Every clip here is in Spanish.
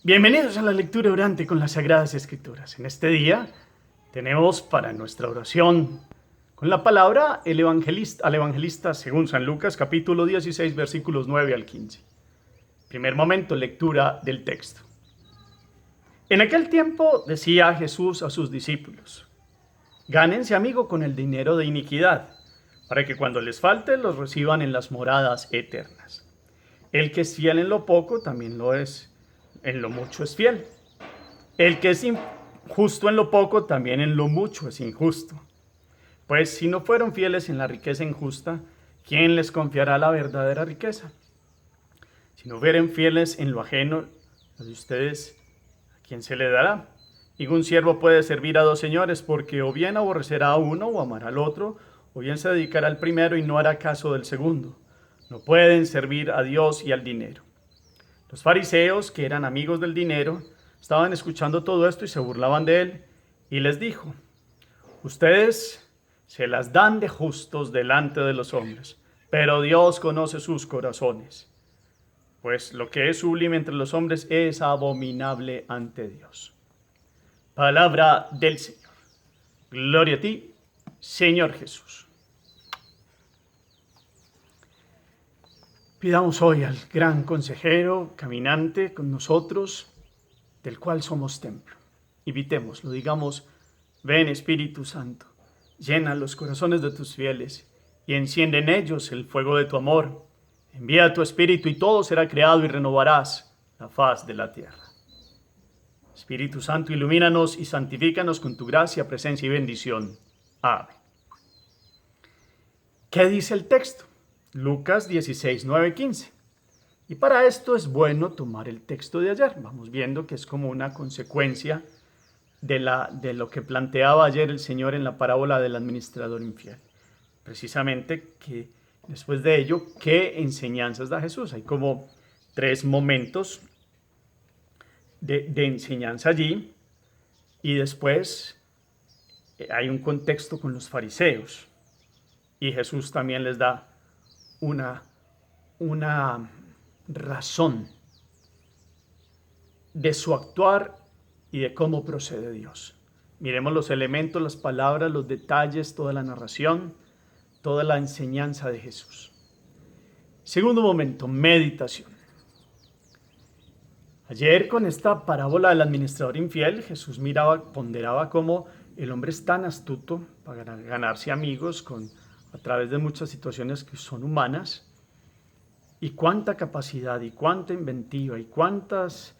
Bienvenidos a la lectura orante con las Sagradas Escrituras. En este día tenemos para nuestra oración con la palabra al evangelista según San Lucas, capítulo 16, versículos 9 al 15. Primer momento, lectura del texto. En aquel tiempo decía Jesús a sus discípulos: gánense amigo con el dinero de iniquidad, para que cuando les falte los reciban en las moradas eternas. El que es fiel en lo poco también lo es, en lo mucho es fiel. El que es injusto en lo poco también en lo mucho es injusto. Pues si no fueron fieles en la riqueza injusta, ¿quién les confiará la verdadera riqueza? Si no fueren fieles en lo ajeno, lo de ustedes, ¿a quién se le dará? Ningún siervo puede servir a dos señores, porque o bien aborrecerá a uno o amará al otro, o bien se dedicará al primero y no hará caso del segundo. No pueden servir a Dios y al dinero. Los fariseos, que eran amigos del dinero, estaban escuchando todo esto y se burlaban de él, y les dijo: ustedes se las dan de justos delante de los hombres, pero Dios conoce sus corazones, pues lo que es sublime entre los hombres es abominable ante Dios. Palabra del Señor. Gloria a ti, Señor Jesús. Pidamos hoy al gran consejero, caminante con nosotros, del cual somos templo. Invitémoslo, digamos: ven Espíritu Santo, llena los corazones de tus fieles y enciende en ellos el fuego de tu amor. Envía tu Espíritu y todo será creado y renovarás la faz de la tierra. Espíritu Santo, ilumínanos y santifícanos con tu gracia, presencia y bendición. Amén. ¿Qué dice el texto? Lucas 16, 9, 15. Y para esto es bueno tomar el texto de ayer. Vamos viendo que es como una consecuencia de lo que planteaba ayer el Señor en la parábola del administrador infiel. Precisamente que después de ello, ¿qué enseñanzas da Jesús? Hay como tres momentos de enseñanza allí, y después hay un contexto con los fariseos, y Jesús también les da una razón de su actuar y de cómo procede Dios. Miremos los elementos, las palabras, los detalles, toda la narración, toda la enseñanza de Jesús. Segundo momento, meditación. Ayer con esta parábola del administrador infiel, Jesús ponderaba cómo el hombre es tan astuto para ganarse amigos a través de muchas situaciones que son humanas, y cuánta capacidad y cuánta inventiva y cuántas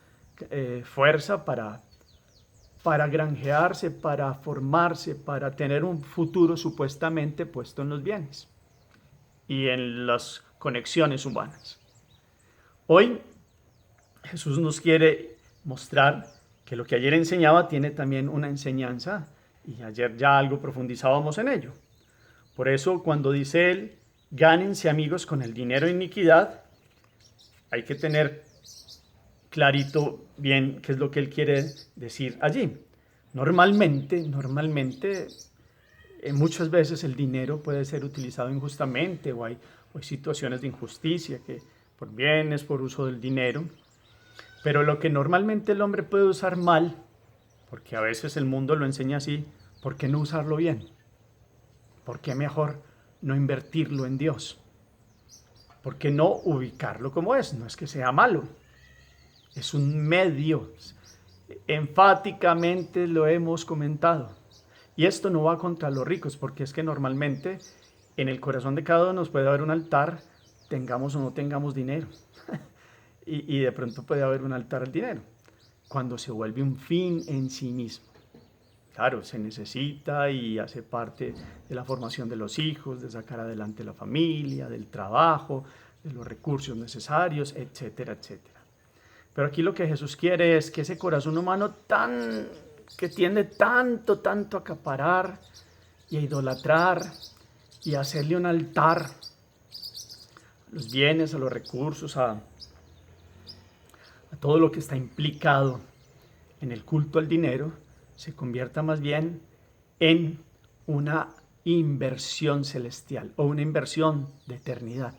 fuerza para granjearse, para formarse, para tener un futuro supuestamente puesto en los bienes y en las conexiones humanas. Hoy Jesús nos quiere mostrar que lo que ayer enseñaba tiene también una enseñanza, y ayer ya algo profundizábamos en ello. Por eso cuando dice él: gánense amigos con el dinero de iniquidad, hay que tener clarito bien qué es lo que él quiere decir allí. Normalmente, muchas veces el dinero puede ser utilizado injustamente, o hay situaciones de injusticia que por bienes, por uso del dinero. Pero lo que normalmente el hombre puede usar mal, porque a veces el mundo lo enseña así, ¿por qué no usarlo bien? ¿Por qué mejor no invertirlo en Dios? ¿Por qué no ubicarlo como es? No es que sea malo, es un medio. Enfáticamente lo hemos comentado. Y esto no va contra los ricos, porque es que normalmente en el corazón de cada uno nos puede haber un altar, tengamos o no tengamos dinero. y de pronto puede haber un altar al dinero, cuando se vuelve un fin en sí mismo. Claro, se necesita y hace parte de la formación de los hijos, de sacar adelante la familia, del trabajo, de los recursos necesarios, etcétera, etcétera. Pero aquí lo que Jesús quiere es que ese corazón humano que tiende tanto a acaparar y a idolatrar y a hacerle un altar a los bienes, a los recursos, a todo lo que está implicado en el culto al dinero, se convierta más bien en una inversión celestial o una inversión de eternidad.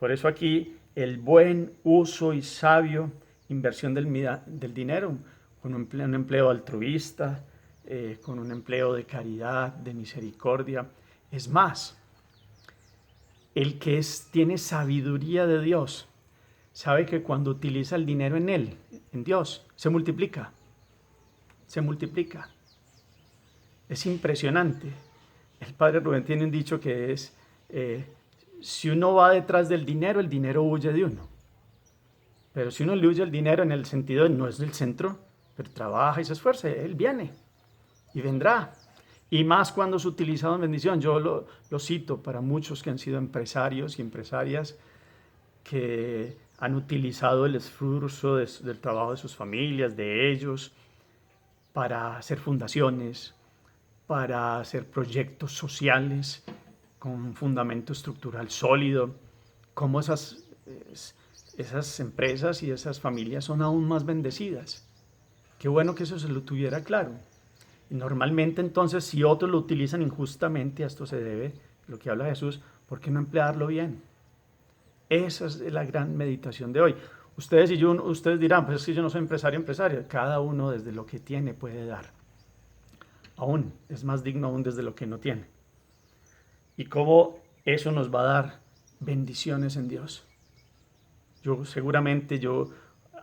Por eso aquí el buen uso y sabio inversión del dinero, con un empleo altruista, con un empleo de caridad, de misericordia. Es más, el que tiene sabiduría de Dios, sabe que cuando utiliza el dinero en Él, en Dios, se multiplica. Se multiplica. Es impresionante. El padre Rubén tiene un dicho que es, si uno va detrás del dinero, el dinero huye de uno. Pero si uno le huye al dinero en el sentido de no es el centro, pero trabaja y se esfuerza, Él viene y vendrá. Y más cuando es utilizado en bendición. Yo lo cito para muchos que han sido empresarios y empresarias que han utilizado el esfuerzo del trabajo de sus familias, de ellos, para hacer fundaciones, para hacer proyectos sociales con un fundamento estructural sólido. Cómo esas empresas y esas familias son aún más bendecidas. Qué bueno que eso se lo tuviera claro. Y normalmente entonces, si otros lo utilizan injustamente, a esto se debe lo que habla Jesús, ¿por qué no emplearlo bien? Esa es la gran meditación de hoy. Ustedes dirán, pues es que yo no soy empresario. Cada uno desde lo que tiene puede dar. Aún es más digno aún desde lo que no tiene. Y cómo eso nos va a dar bendiciones en Dios. Seguramente yo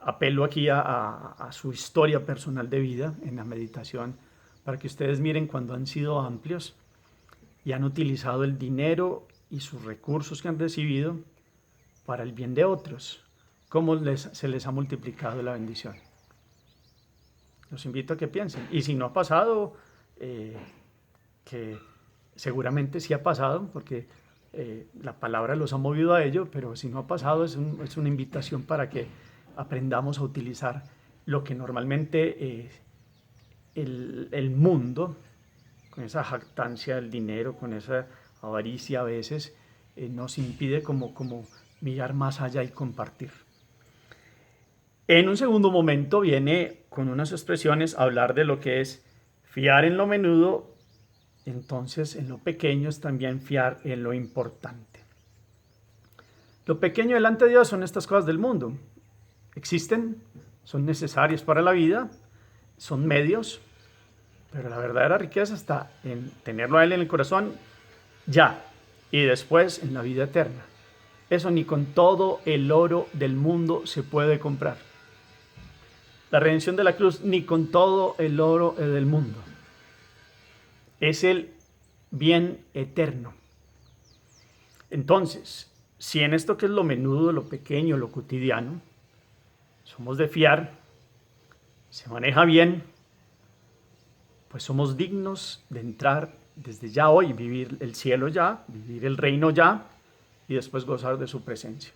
apelo aquí a su historia personal de vida en la meditación, para que ustedes miren cuando han sido amplios y han utilizado el dinero y sus recursos que han recibido para el bien de otros, cómo se les ha multiplicado la bendición. Los invito a que piensen. Y si no ha pasado, que seguramente sí ha pasado, porque la palabra los ha movido a ello, pero si no ha pasado, es una invitación para que aprendamos a utilizar lo que normalmente el mundo, con esa jactancia del dinero, con esa avaricia a veces, nos impide como mirar más allá y compartir. En un segundo momento viene con unas expresiones a hablar de lo que es fiar en lo menudo. Entonces, en lo pequeño es también fiar en lo importante. Lo pequeño delante de Dios son estas cosas del mundo. Existen, son necesarias para la vida, son medios, pero la verdadera riqueza está en tenerlo a Él en el corazón ya y después en la vida eterna. Eso ni con todo el oro del mundo se puede comprar. La redención de la cruz ni con todo el oro del mundo. Es el bien eterno. Entonces, si en esto que es lo menudo, lo pequeño, lo cotidiano, somos de fiar, se maneja bien, pues somos dignos de entrar desde ya hoy, vivir el cielo ya, vivir el reino ya, y después gozar de su presencia.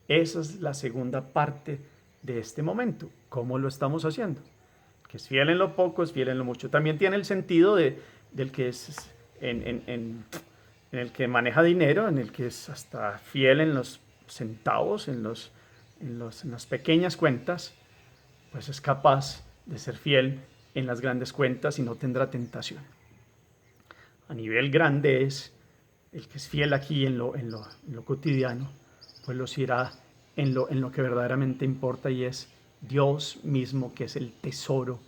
Esa es la segunda parte de este momento. ¿Cómo lo estamos haciendo? Que es fiel en lo poco, es fiel en lo mucho. También tiene el sentido del que es en el que maneja dinero, en el que es hasta fiel en los centavos, en las pequeñas cuentas, pues es capaz de ser fiel en las grandes cuentas y no tendrá tentación. A nivel grande es el que es fiel aquí en lo cotidiano, pues lo será en lo que verdaderamente importa, y es Dios mismo, que es el tesoro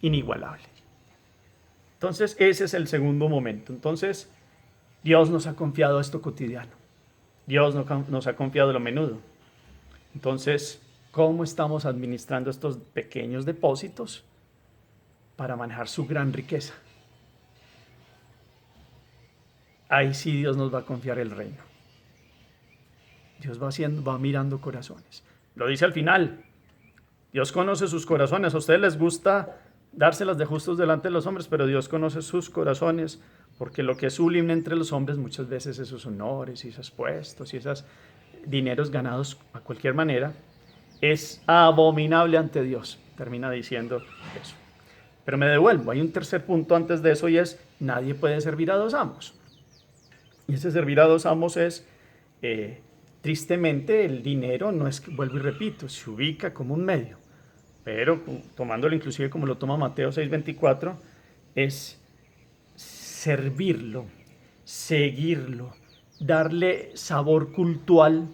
inigualable. Entonces, ese es el segundo momento. Entonces, Dios nos ha confiado esto cotidiano. Dios nos ha confiado lo menudo. Entonces, ¿cómo estamos administrando estos pequeños depósitos para manejar su gran riqueza? Ahí sí Dios nos va a confiar el reino. Dios va mirando corazones. Lo dice al final. Dios conoce sus corazones. A ustedes les gusta dárselas de justos delante de los hombres, pero Dios conoce sus corazones, porque lo que es sublime entre los hombres muchas veces esos honores y esos puestos y esos dineros ganados a cualquier manera es abominable ante Dios. Termina diciendo eso. Pero me devuelvo. Hay un tercer punto antes de eso, y es: nadie puede servir a dos amos. Y ese servir a dos amos es, tristemente, el dinero no es, vuelvo y repito, se ubica como un medio, pero tomándolo inclusive como lo toma Mateo 6:24, es servirlo, seguirlo, darle sabor cultual,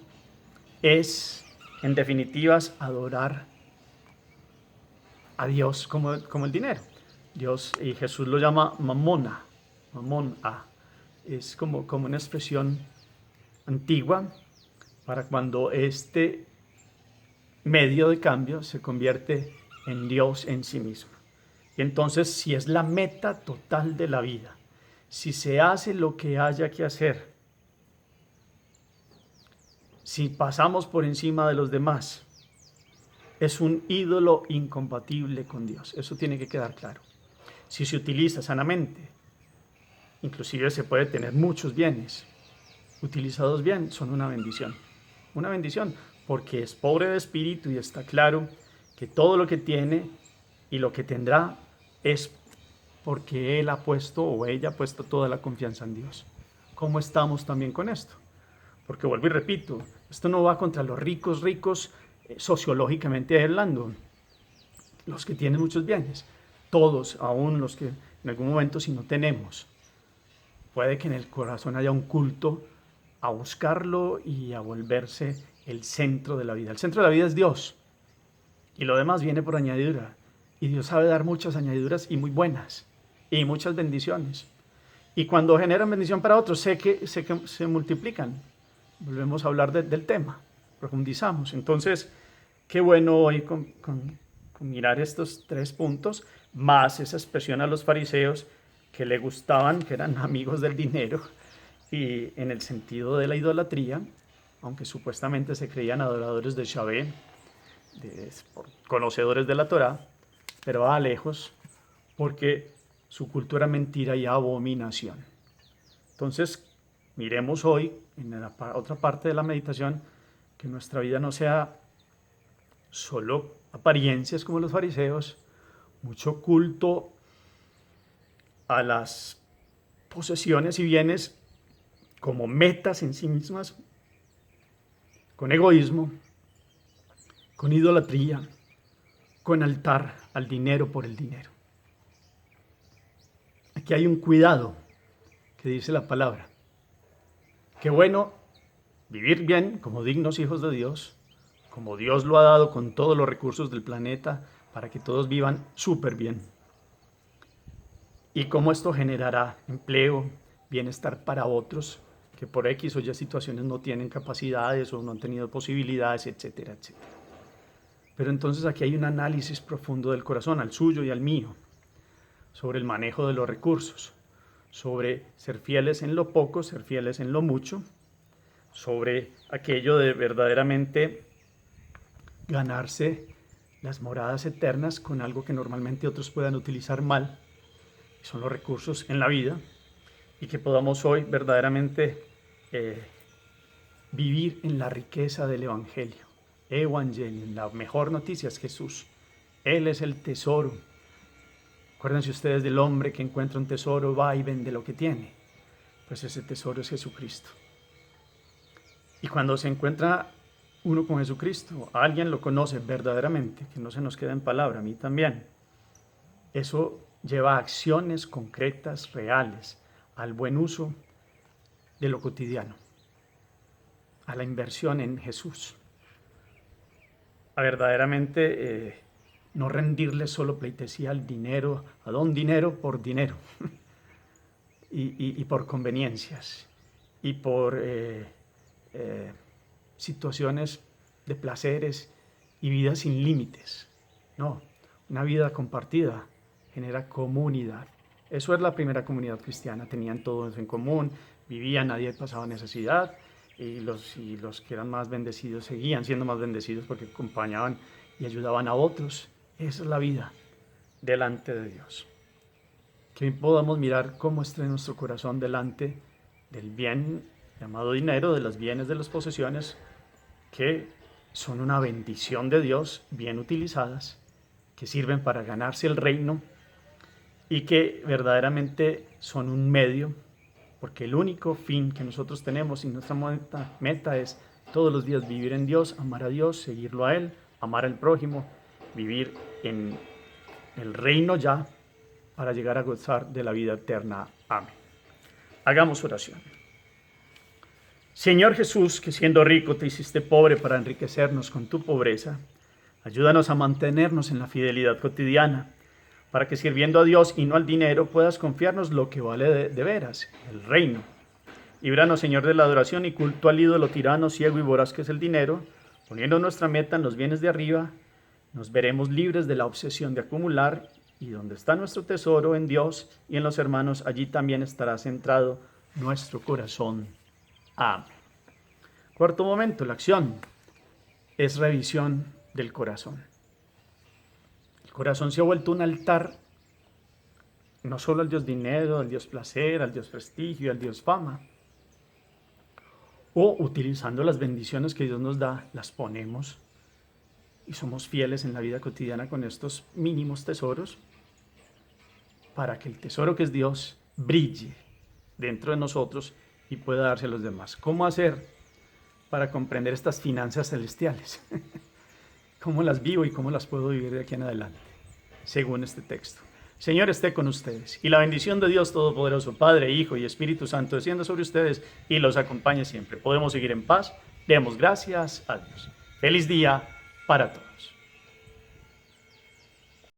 es En definitiva, es adorar a Dios como el dinero. Dios, y Jesús lo llama mamona, mamón a. Es como una expresión antigua para cuando este medio de cambio se convierte en Dios en sí mismo. Y entonces, si es la meta total de la vida, si se hace lo que haya que hacer, si pasamos por encima de los demás, es un ídolo incompatible con Dios. Eso tiene que quedar claro. Si se utiliza sanamente, inclusive se puede tener muchos bienes. Utilizados bien, son una bendición. Una bendición, porque es pobre de espíritu y está claro que todo lo que tiene y lo que tendrá es porque él ha puesto o ella ha puesto toda la confianza en Dios. ¿Cómo estamos también con esto? Porque vuelvo y repito, esto no va contra los ricos, sociológicamente hablando, los que tienen muchos bienes, todos, aún los que en algún momento si no tenemos, puede que en el corazón haya un culto a buscarlo y a volverse el centro de la vida. El centro de la vida es Dios y lo demás viene por añadidura. Y Dios sabe dar muchas añadiduras y muy buenas y muchas bendiciones. Y cuando generan bendición para otros, sé que se multiplican. Volvemos a hablar del tema, profundizamos. Entonces, qué bueno hoy con mirar estos 3 puntos, más esa expresión a los fariseos que le gustaban, que eran amigos del dinero, y en el sentido de la idolatría, aunque supuestamente se creían adoradores de Yahvé, conocedores de la Torá, pero va lejos, porque su cultura mentira y abominación. Entonces, miremos hoy, en la otra parte de la meditación, que nuestra vida no sea solo apariencias como los fariseos, mucho culto a las posesiones y bienes como metas en sí mismas, con egoísmo, con idolatría, con altar al dinero por el dinero. Aquí hay un cuidado que dice la palabra. Qué bueno vivir bien como dignos hijos de Dios, como Dios lo ha dado con todos los recursos del planeta para que todos vivan súper bien. Y cómo esto generará empleo, bienestar para otros que por X o Y situaciones no tienen capacidades o no han tenido posibilidades, etcétera, etcétera. Pero entonces aquí hay un análisis profundo del corazón, al suyo y al mío, sobre el manejo de los recursos, sobre ser fieles en lo poco, ser fieles en lo mucho, sobre aquello de verdaderamente ganarse las moradas eternas con algo que normalmente otros puedan utilizar mal, que son los recursos en la vida, y que podamos hoy verdaderamente vivir en la riqueza del Evangelio. Evangelium, la mejor noticia es Jesús. Él es el tesoro. Acuérdense ustedes del hombre que encuentra un tesoro, va y vende lo que tiene. Pues ese tesoro es Jesucristo. Y cuando se encuentra uno con Jesucristo, alguien lo conoce verdaderamente, que no se nos queda en palabra, a mí también. Eso lleva a acciones concretas, reales, al buen uso de lo cotidiano, a la inversión en Jesús, a verdaderamente no rendirle solo pleitesía al dinero, a don dinero por dinero, y por conveniencias, y por situaciones de placeres y vida sin límites. No, una vida compartida genera comunidad. Eso es la primera comunidad cristiana, tenían todo eso en común, vivían, nadie pasaba necesidad, y los que eran más bendecidos seguían siendo más bendecidos porque acompañaban y ayudaban a otros. Esa es la vida delante de Dios. Que podamos mirar cómo está nuestro corazón delante del bien llamado dinero, de los bienes, de las posesiones, que son una bendición de Dios, bien utilizadas, que sirven para ganarse el reino y que verdaderamente son un medio, porque el único fin que nosotros tenemos y nuestra meta es todos los días vivir en Dios, amar a Dios, seguirlo a Él, amar al prójimo, vivir en el reino ya para llegar a gozar de la vida eterna. Amén. Hagamos oración. Señor Jesús, que siendo rico te hiciste pobre para enriquecernos con tu pobreza, ayúdanos a mantenernos en la fidelidad cotidiana, para que sirviendo a Dios y no al dinero puedas confiarnos lo que vale de veras, el reino. Líbranos, Señor, de la adoración y culto al ídolo tirano, ciego y voraz que es el dinero. Poniendo nuestra meta en los bienes de arriba, nos veremos libres de la obsesión de acumular, y donde está nuestro tesoro, en Dios y en los hermanos, allí también estará centrado nuestro corazón. Amén. Cuarto momento, la acción es revisión del corazón. El corazón se ha vuelto un altar, no solo al Dios dinero, al Dios placer, al Dios prestigio, al Dios fama. O utilizando las bendiciones que Dios nos da, las ponemos y somos fieles en la vida cotidiana con estos mínimos tesoros para que el tesoro que es Dios brille dentro de nosotros y pueda darse a los demás. ¿Cómo hacer para comprender estas finanzas celestiales? ¿Cómo las vivo y cómo las puedo vivir de aquí en adelante? Según este texto. Señor, esté con ustedes, y la bendición de Dios Todopoderoso, Padre, Hijo y Espíritu Santo, descienda sobre ustedes y los acompañe siempre. Podemos seguir en paz. Demos gracias a Dios. Feliz día para todos.